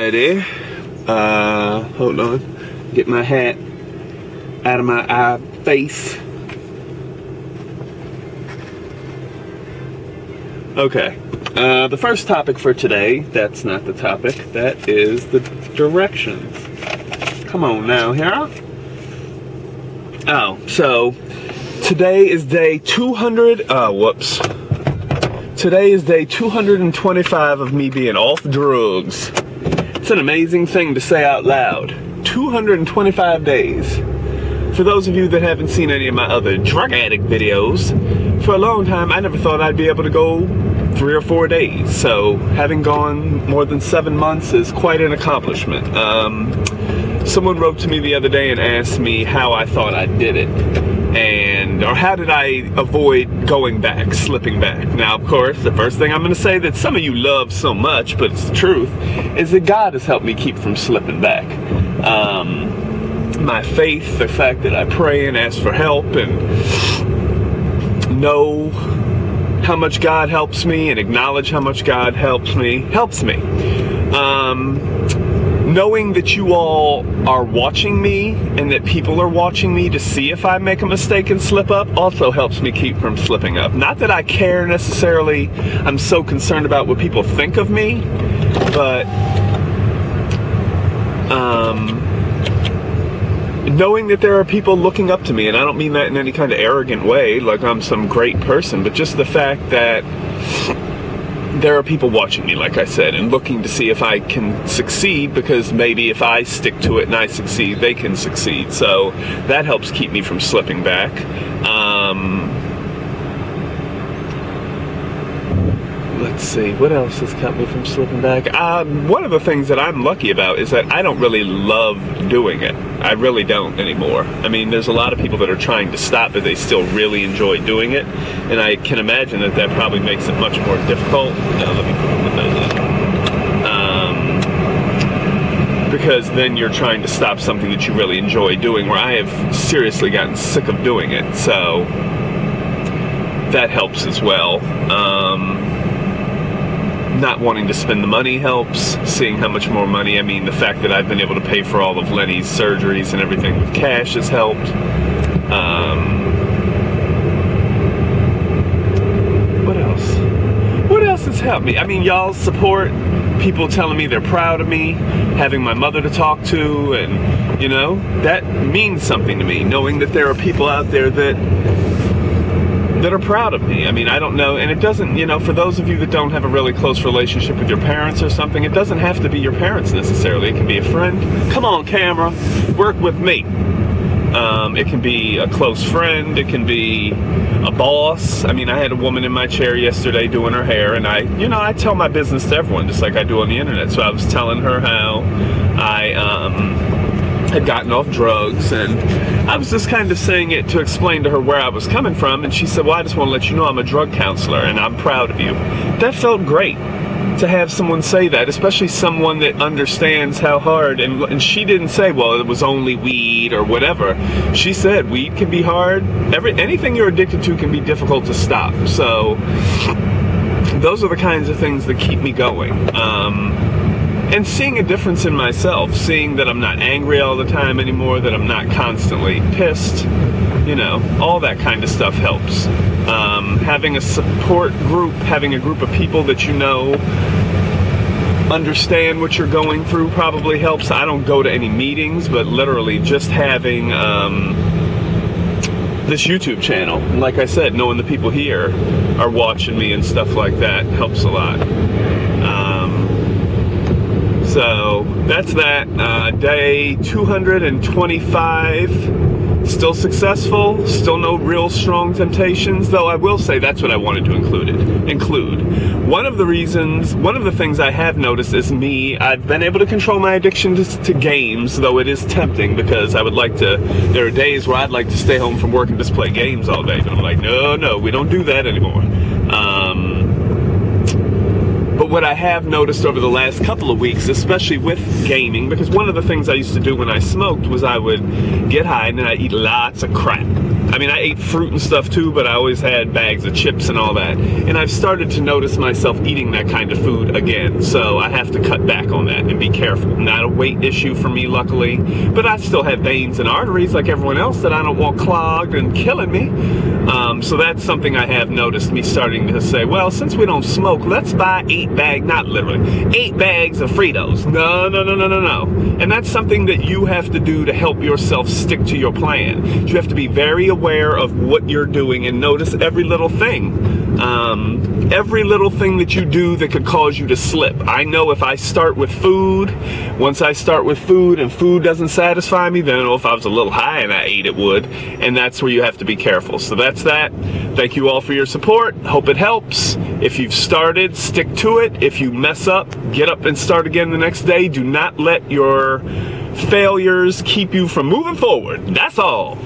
Alrighty. Hold on. Get my hat out of my eye face. Okay. The first topic for today, that's not the topic, that is the directions. Come on now, here. Oh, so today is day 200, Today is day 225 of me being off drugs. It's an amazing thing to say out loud. 225 days. For those of you that haven't seen any of my other drug addict videos, for a long time I never thought I'd be able to go 3 or 4 days. So having gone more than 7 months is quite an accomplishment. Someone wrote to me the other day and asked me how I thought I did it. Or how did I avoid going back, slipping back? Now, of course, the first thing I'm going to say that some of you love so much, but it's the truth, is that God has helped me keep from slipping back. My faith, the fact that I pray and ask for help and know how much God helps me and acknowledge how much God helps me. Knowing that you all are watching me and that people are watching me to see if I make a mistake and slip up also helps me keep from slipping up. Not that I care necessarily, I'm so concerned about what people think of me, but knowing that there are people looking up to me, and I don't mean that in any kind of arrogant way, like I'm some great person, but just the fact that there are people watching me, like I said, and looking to see if I can succeed, because maybe if I stick to it and I succeed, they can succeed. So that helps keep me from slipping back. Let's see, what else has kept me from slipping back? One of the things that I'm lucky about is that I don't really love doing it. I really don't anymore. I mean, there's a lot of people that are trying to stop, but they still really enjoy doing it. And I can imagine that that probably makes it much more difficult. Let me put the windows in. Because then you're trying to stop something that you really enjoy doing, where I have seriously gotten sick of doing it. So that helps as well. Not wanting to spend the money helps. Seeing how much more money, I mean, the fact that I've been able to pay for all of Lenny's surgeries and everything with cash has helped. What else? What else has helped me? I mean, y'all's support, people telling me they're proud of me, having my mother to talk to, and, you know, that means something to me, knowing that there are people out there that are proud of me. I mean, I don't know, and it doesn't, you know, for those of you that don't have a really close relationship with your parents or something, it doesn't have to be your parents necessarily. It can be a friend. Come on, camera, work with me. It can be a close friend. It can be a boss. I mean, I had a woman in my chair yesterday doing her hair, and I tell my business to everyone, just like I do on the internet. So I was telling her how I had gotten off drugs, and I was just kind of saying it to explain to her where I was coming from, and she said, well, I just want to let you know I'm a drug counselor and I'm proud of you. That felt great to have someone say that, especially someone that understands how hard, and she didn't say, well, it was only weed or whatever. She said weed can be hard. Anything you're addicted to can be difficult to stop. So those are the kinds of things that keep me going. And seeing a difference in myself, seeing that I'm not angry all the time anymore, that I'm not constantly pissed, you know, all that kind of stuff helps. Having a support group, having a group of people that you know understand what you're going through probably helps. I don't go to any meetings, but literally just having this YouTube channel, like I said, knowing the people here are watching me and stuff like that helps a lot. So that's that. Day 225. Still successful. Still no real strong temptations. Though I will say that's what I wanted to include. One of the things I have noticed is I've been able to control my addiction to games, though it is tempting, because I would like to, there are days where I'd like to stay home from work and just play games all day. But I'm like, no, we don't do that anymore. But what I have noticed over the last couple of weeks, especially with gaming, because one of the things I used to do when I smoked was I would get high and then I'd eat lots of crap. I mean, I ate fruit and stuff too, but I always had bags of chips and all that. And I've started to notice myself eating that kind of food again. So I have to cut back on that and be careful. Not a weight issue for me, luckily, but I still have veins and arteries like everyone else that I don't want clogged and killing me. So that's something I have noticed, me starting to say, well, since we don't smoke, let's buy 8 bags, not literally, 8 bags of Fritos. No. And that's something that you have to do to help yourself stick to your plan. You have to be very aware of what you're doing and notice every little thing. Every little thing that you do that could cause you to slip. I know if I start with food, once I start with food and food doesn't satisfy me, then if I was a little high and I ate, it would. And that's where you have to be careful. So that's that. Thank you all for your support. Hope it helps. If you've started, stick to it. If you mess up, get up and start again the next day. Do not let your failures keep you from moving forward. That's all.